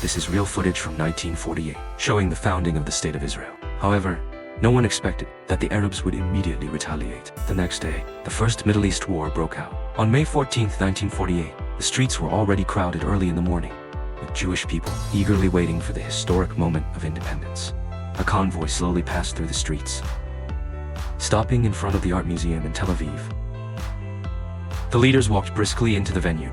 This is real footage from 1948, showing the founding of the State of Israel. However, no one expected that the Arabs would immediately retaliate. The next day, the First Middle East War broke out. On May 14, 1948, the streets were already crowded early in the morning, with Jewish people eagerly waiting for the historic moment of independence. A convoy slowly passed through the streets, stopping in front of the Art Museum in Tel Aviv. The leaders walked briskly into the venue,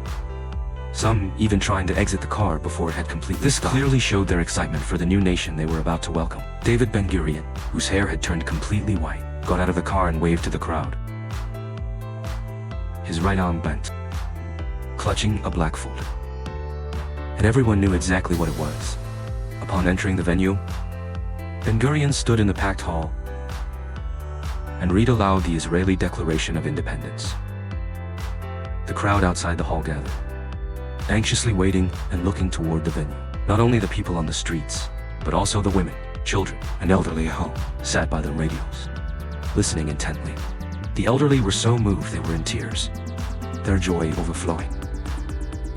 some even trying to exit the car before it had completed. This clearly showed their excitement for the new nation they were about to welcome. David Ben-Gurion, whose hair had turned completely white, got out of the car and waved to the crowd, his right arm bent, clutching a black folder. And everyone knew exactly what it was. Upon entering the venue, Ben-Gurion stood in the packed hall and read aloud the Israeli Declaration of Independence. The crowd outside the hall gathered, anxiously waiting and looking toward the venue. Not only the people on the streets, but also the women, children, and elderly at home sat by their radios, listening intently. The elderly were so moved they were in tears, their joy overflowing.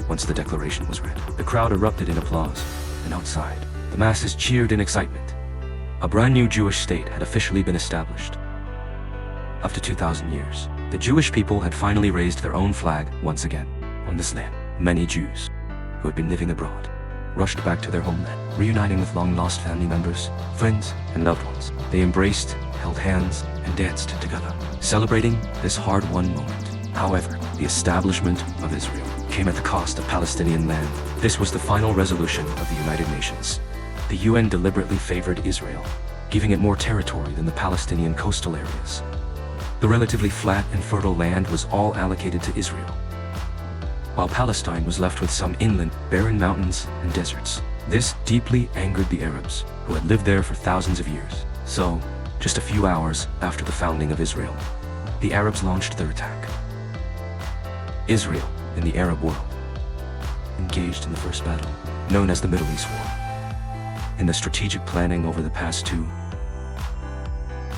Once the declaration was read, the crowd erupted in applause, and outside, the masses cheered in excitement. A brand new Jewish state had officially been established. After 2,000 years, the Jewish people had finally raised their own flag once again. On this land, many Jews, who had been living abroad, rushed back to their homeland, reuniting with long-lost family members, friends, and loved ones. They embraced, held hands, and danced together, celebrating this hard-won moment. However, the establishment of Israel came at the cost of Palestinian land. This was the final resolution of the United Nations. The UN deliberately favored Israel, giving it more territory than the Palestinian coastal areas. The relatively flat and fertile land was all allocated to Israel, while Palestine was left with some inland, barren mountains and deserts. This deeply angered the Arabs, who had lived there for thousands of years. So, just a few hours after the founding of Israel, the Arabs launched their attack. Israel, in the Arab world, engaged in the first battle, known as the Middle East War. In the strategic planning over the past 2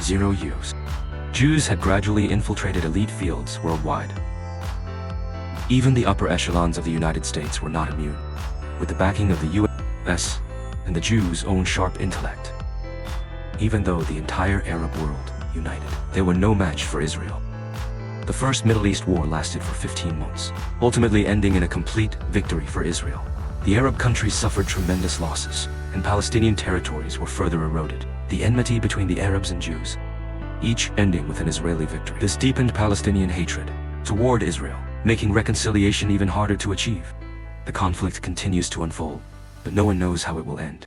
years, Jews had gradually infiltrated elite fields worldwide. Even the upper echelons of the United States were not immune. With the backing of the US and the Jews' own sharp intellect, even though the entire Arab world united, they were no match for Israel. The First Middle East War lasted for 15 months, ultimately ending in a complete victory for Israel. The Arab countries suffered tremendous losses, and Palestinian territories were further eroded. The enmity between the Arabs and Jews, each ending with an Israeli victory. This deepened Palestinian hatred toward Israel, making reconciliation even harder to achieve. The conflict continues to unfold, but no one knows how it will end.